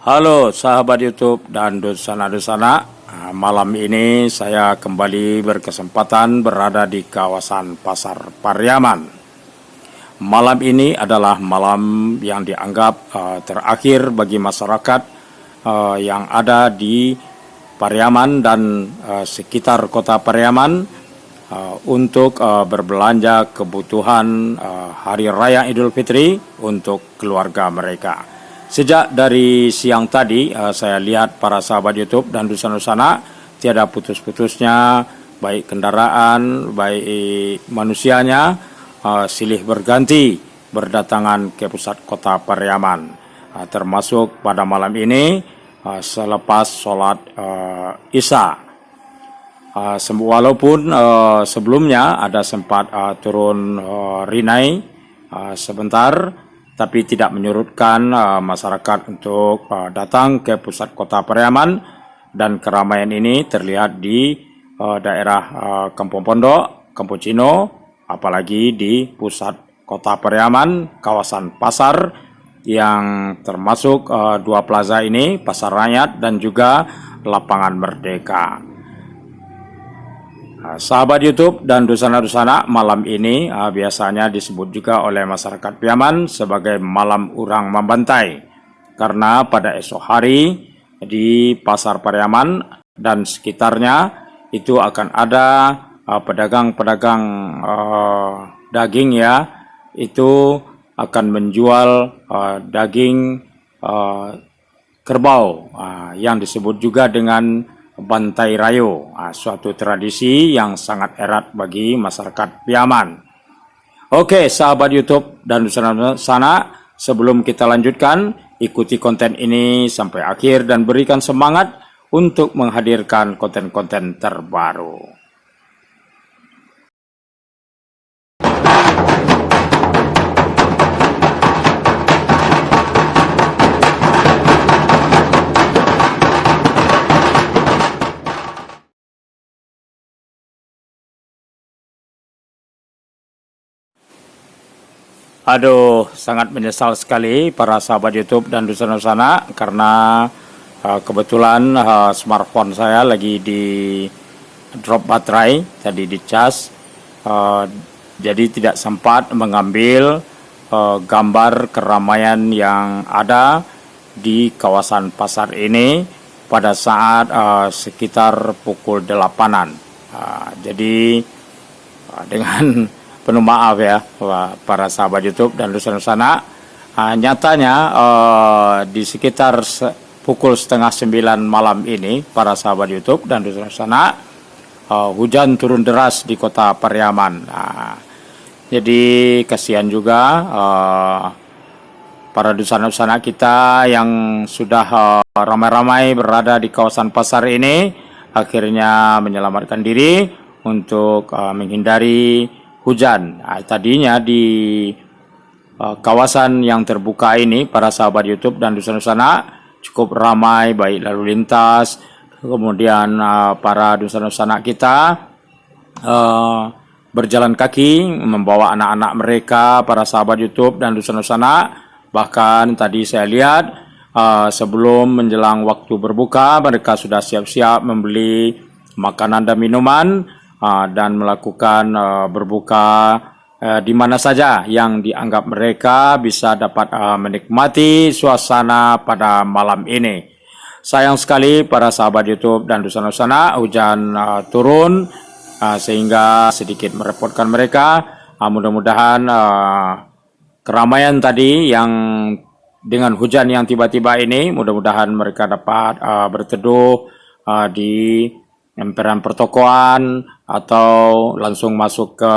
Halo sahabat YouTube dan dosana-dosana. Malam ini saya kembali berkesempatan berada di kawasan Pasar Pariaman. Malam ini adalah malam yang dianggap terakhir bagi masyarakat yang ada di Pariaman dan sekitar kota Pariaman untuk berbelanja kebutuhan Hari Raya Idul Fitri untuk keluarga mereka. Sejak dari siang tadi saya lihat para sahabat YouTube dan dosana-dosana tiada putus-putusnya baik kendaraan, baik manusianya silih berganti berdatangan ke pusat kota Pariaman, termasuk pada malam ini selepas sholat Isya. Walaupun sebelumnya ada sempat turun Rinai sebentar, tapi tidak menyurutkan masyarakat untuk datang ke pusat kota Pariaman, dan keramaian ini terlihat di daerah Kampung Pondok, Kampung Cino, apalagi di pusat kota Pariaman, kawasan pasar yang termasuk dua plaza ini, Pasar Rakyat dan juga Lapangan Merdeka. Sahabat YouTube dan dosana-dosana, malam ini biasanya disebut juga oleh masyarakat Pariaman sebagai malam urang membantai, karena pada esok hari di Pasar Pariaman dan sekitarnya itu akan ada pedagang-pedagang daging itu akan menjual daging kerbau yang disebut juga dengan Bantai Rayo, suatu tradisi yang sangat erat bagi masyarakat Pariaman. Oke, sahabat YouTube dan dosana-dosana, sebelum kita lanjutkan, ikuti konten ini sampai akhir dan berikan semangat untuk menghadirkan konten-konten terbaru. Aduh, sangat menyesal sekali para sahabat YouTube dan dosana-dosana, karena kebetulan smartphone saya lagi di drop baterai, tadi dicas, jadi tidak sempat mengambil gambar keramaian yang ada di kawasan pasar ini pada saat sekitar pukul 8-an. Jadi dengan penuh maaf ya para sahabat YouTube dan dosana-dosana, nyatanya di sekitar pukul 8:30 malam ini para sahabat YouTube dan dosana-dosana, hujan turun deras di kota Pariaman. Jadi kasihan juga para dosana-dosana kita yang sudah ramai-ramai berada di kawasan pasar ini, akhirnya menyelamatkan diri untuk menghindari hujan. Tadinya di kawasan yang terbuka ini para sahabat YouTube dan dosana-dosana cukup ramai, baik lalu lintas, kemudian para dosana-dosana kita berjalan kaki membawa anak-anak mereka, para sahabat YouTube dan dosana-dosana. Bahkan tadi saya lihat sebelum menjelang waktu berbuka, mereka sudah siap-siap membeli makanan dan minuman dan melakukan berbuka di mana saja yang dianggap mereka bisa dapat menikmati suasana pada malam ini. Sayang sekali para sahabat YouTube dan dosana-dosana, hujan turun sehingga sedikit merepotkan mereka. Mudah-mudahan keramaian tadi yang dengan hujan yang tiba-tiba ini, mudah-mudahan mereka dapat berteduh di emperan pertokoan atau langsung masuk ke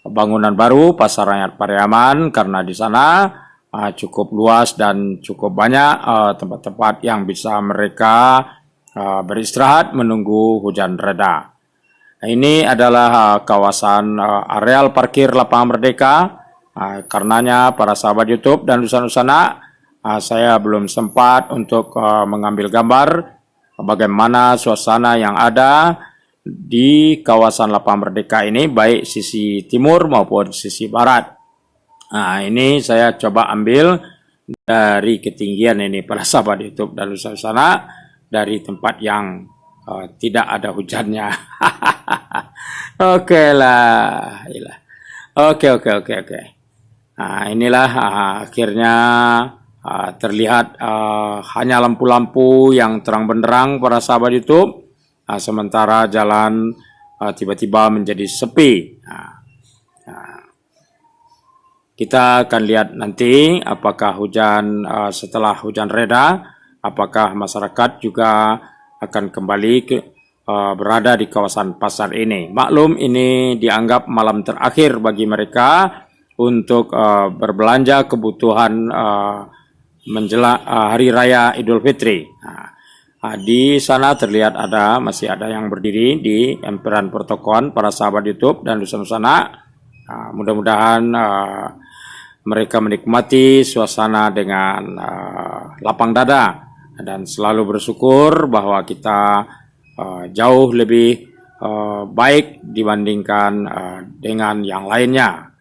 bangunan baru Pasar Rakyat Pariaman, karena di sana cukup luas dan cukup banyak tempat-tempat yang bisa mereka beristirahat menunggu hujan reda. Ini adalah kawasan areal parkir Lapangan Merdeka. Karenanya para sahabat YouTube dan dosana-dosana, saya belum sempat untuk mengambil gambar bagaimana suasana yang ada di kawasan Lapangan Merdeka ini, baik sisi timur maupun sisi barat. Ini saya coba ambil dari ketinggian ini para sahabat YouTube dan Nusantara, dari tempat yang tidak ada hujannya. Oke lah, oke. Nah, inilah akhirnya terlihat hanya lampu-lampu yang terang benderang para sahabat YouTube, sementara jalan tiba-tiba menjadi sepi. Kita akan lihat nanti apakah hujan setelah hujan reda, apakah masyarakat juga akan kembali berada di kawasan pasar ini. Maklum ini dianggap malam terakhir bagi mereka untuk berbelanja kebutuhan menjelang Hari Raya Idul Fitri. Di sana terlihat masih ada yang berdiri di emperan pertokoan para sahabat YouTube dan Nusantara. Mudah-mudahan mereka menikmati suasana dengan lapang dada dan selalu bersyukur bahwa kita jauh lebih baik dibandingkan dengan yang lainnya.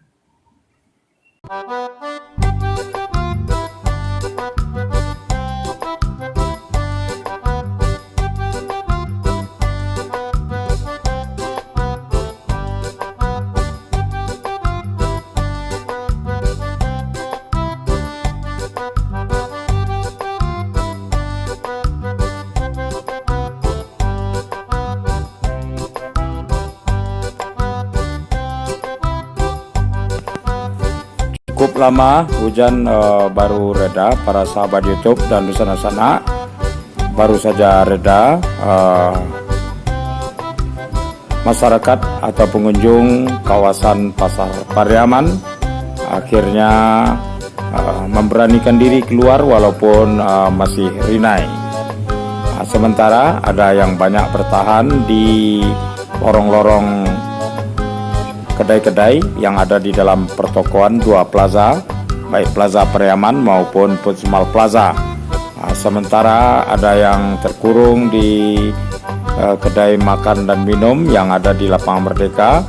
Cukup lama hujan baru reda para sahabat YouTube dan Nusantara, baru saja reda. Masyarakat atau pengunjung kawasan Pasar Pariaman akhirnya memberanikan diri keluar walaupun masih rinai. Sementara ada yang banyak bertahan di lorong-lorong kedai-kedai yang ada di dalam pertokoan dua plaza, baik Plaza Pariaman maupun Putsmal Plaza. Sementara ada yang terkurung di kedai makan dan minum yang ada di Lapangan Merdeka,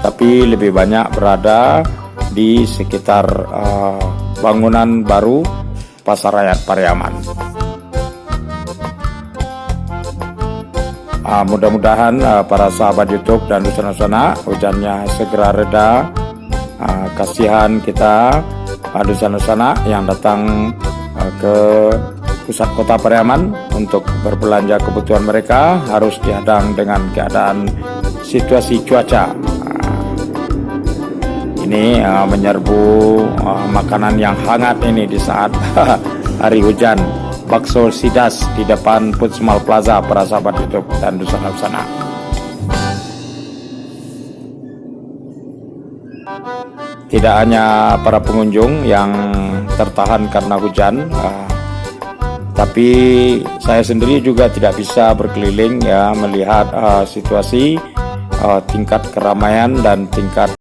tapi lebih banyak berada di sekitar bangunan baru Pasar Rakyat Pariaman. Mudah-mudahan para sahabat YouTube dan Nusantara hujannya segera reda. Kasihan kita Nusantara yang datang ke pusat kota Pariaman untuk berbelanja kebutuhan mereka harus dihadang dengan keadaan situasi cuaca. Ini menyerbu makanan yang hangat ini di saat hari hujan. Bakso Sidas di depan Putsmal Plaza para sahabat YouTube dan Nusantara. Tidak hanya para pengunjung yang tertahan karena hujan, tapi saya sendiri juga tidak bisa berkeliling ya melihat situasi tingkat keramaian dan tingkat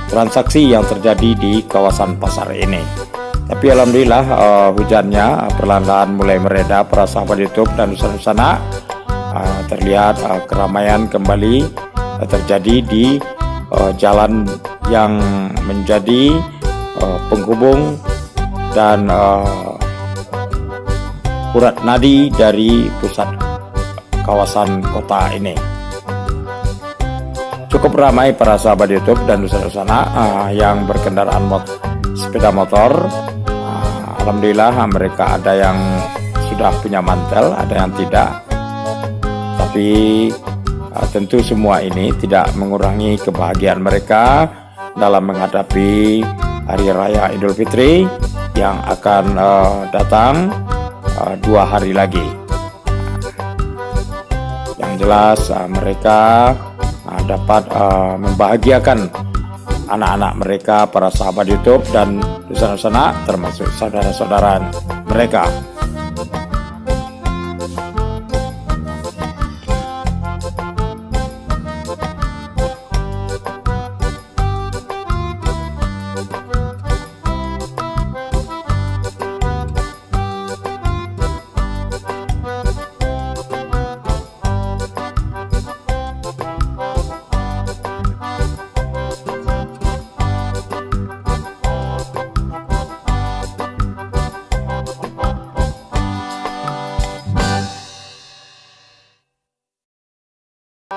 transaksi yang terjadi di kawasan pasar ini. Tapi alhamdulillah hujannya perlahan-lahan mulai mereda para sahabat YouTube dan Nusantara. Terlihat keramaian kembali terjadi di jalan yang menjadi penghubung dan urat nadi dari pusat kawasan kota ini. Cukup ramai para sahabat YouTube dan Nusantara yang berkendaraan sepeda motor. Alhamdulillah mereka ada yang sudah punya mantel, ada yang tidak. Tapi tentu semua ini tidak mengurangi kebahagiaan mereka dalam menghadapi Hari Raya Idul Fitri yang akan datang 2 hari lagi. Yang jelas mereka dapat membahagiakan anak-anak mereka, para sahabat YouTube dan Nusantara, termasuk saudara-saudara mereka.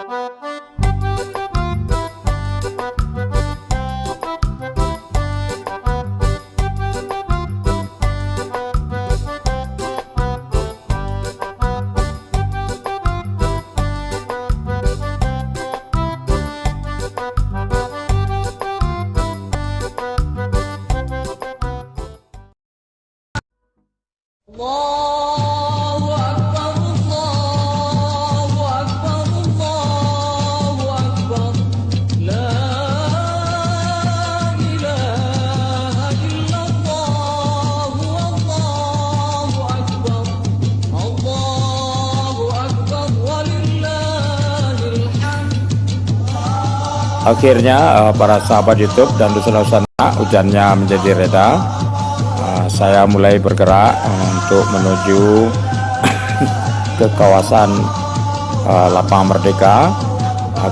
Allahu Akbar, Allahu Akbar, Allahu Akbar. La ilaha illallah, Allahu Akbar. Allahu Akbar, walillahil hamd. Akhirnya para sahabat YouTube dan dosen-dosen, hujannya menjadi reda. Saya mulai bergerak untuk menuju ke kawasan Lapangan Merdeka,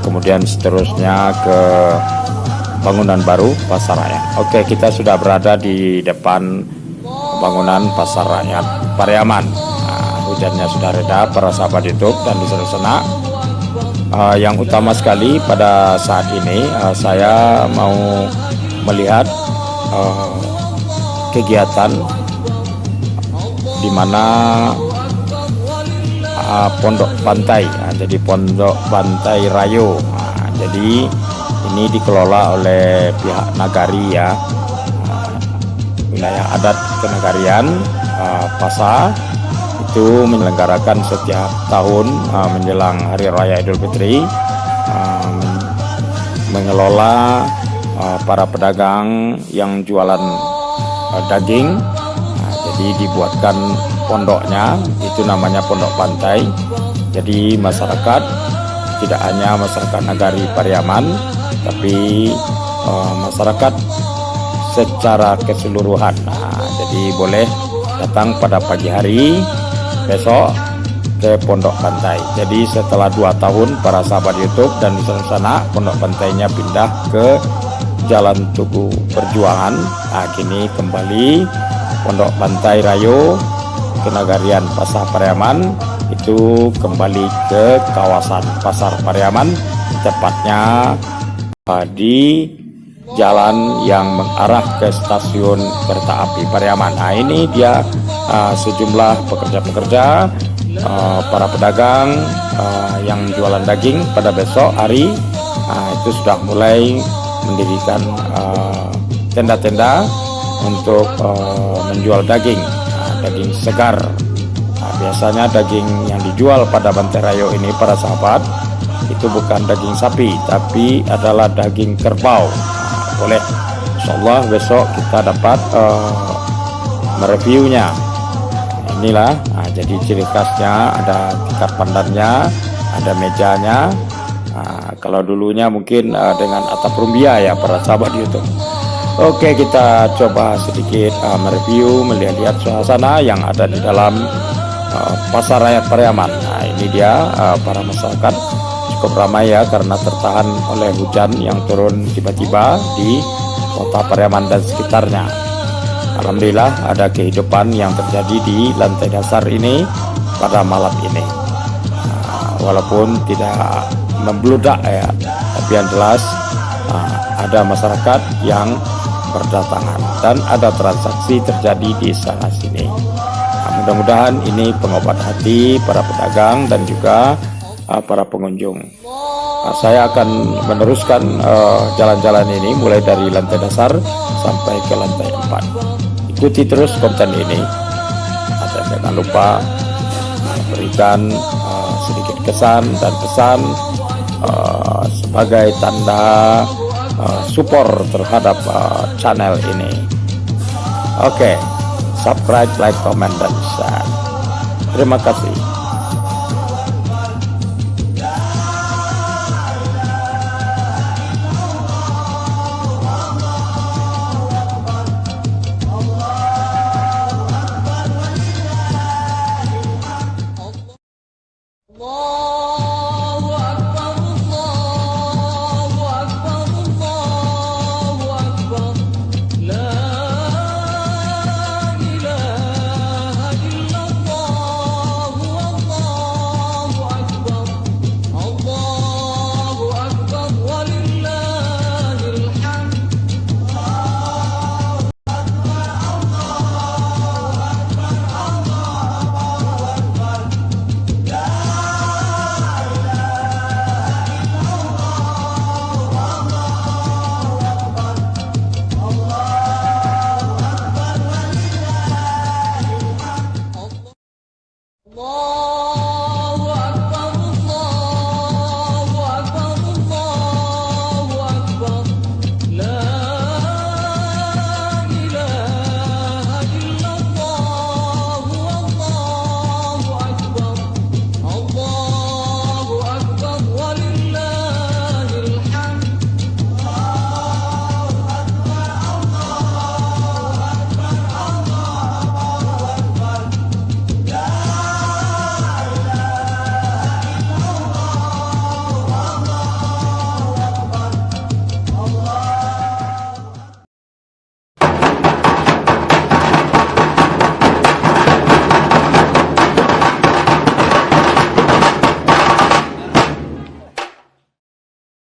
kemudian seterusnya ke bangunan baru Pasar Rakyat. Oke, kita sudah berada di depan bangunan Pasar Rakyat Pariaman. Hujannya sudah reda para sahabat YouTube dan dosen-dosen. Yang utama sekali pada saat ini saya mau melihat kegiatan di mana Pondok Bantai, jadi Pondok Bantai Rayo. Jadi ini dikelola oleh pihak nagari ya, wilayah adat kenegarian Pasa. Itu menyelenggarakan setiap tahun menjelang Hari Raya Idul Fitri, mengelola para pedagang yang jualan daging. Jadi dibuatkan pondoknya, itu namanya Pondok Bantai. Jadi masyarakat, tidak hanya masyarakat nagari Pariaman, tapi masyarakat secara keseluruhan. Jadi boleh datang pada pagi hari besok ke Pondok Bantai. Jadi setelah 2 tahun para sahabat YouTube dan di sana Pondok Bantainya pindah ke Jalan Tugu Perjuangan. Kini kembali Pondok Bantai Rayo Kenagarian Pasar Pariaman itu kembali ke kawasan Pasar Pariaman, tepatnya di jalan yang mengarah ke stasiun kereta api Pariaman. Ini dia sejumlah pekerja-pekerja, para pedagang yang jualan daging pada besok hari itu sudah mulai mendirikan tenda-tenda untuk menjual daging, daging segar. Biasanya daging yang dijual pada Bantai Rayo ini para sahabat itu bukan daging sapi, tapi adalah daging kerbau. Boleh, insyaallah besok kita dapat mereviewnya. Inilah, jadi ciri khasnya ada tingkat pandannya, ada mejanya. Kalau dulunya mungkin dengan atap rumbia ya para sahabat YouTube. Oke, kita coba sedikit mereview, melihat-lihat suasana yang ada di dalam Pasar Rakyat Pariaman. Ini dia para masyarakat cukup ramai ya, karena tertahan oleh hujan yang turun tiba-tiba di kota Pariaman dan sekitarnya. Alhamdulillah ada kehidupan yang terjadi di lantai dasar ini pada malam ini. Walaupun tidak membludak ya, tapi yang jelas ada masyarakat yang berdatangan dan ada transaksi terjadi di sana sini. Mudah-mudahan ini pengobat hati para pedagang dan juga para pengunjung. Saya akan meneruskan jalan-jalan ini mulai dari lantai dasar sampai ke lantai 4. Ikuti terus konten ini. Dan jangan lupa berikan sedikit kesan dan pesan sebagai tanda support terhadap channel ini. Oke, subscribe, like, comment, dan share. Terima kasih.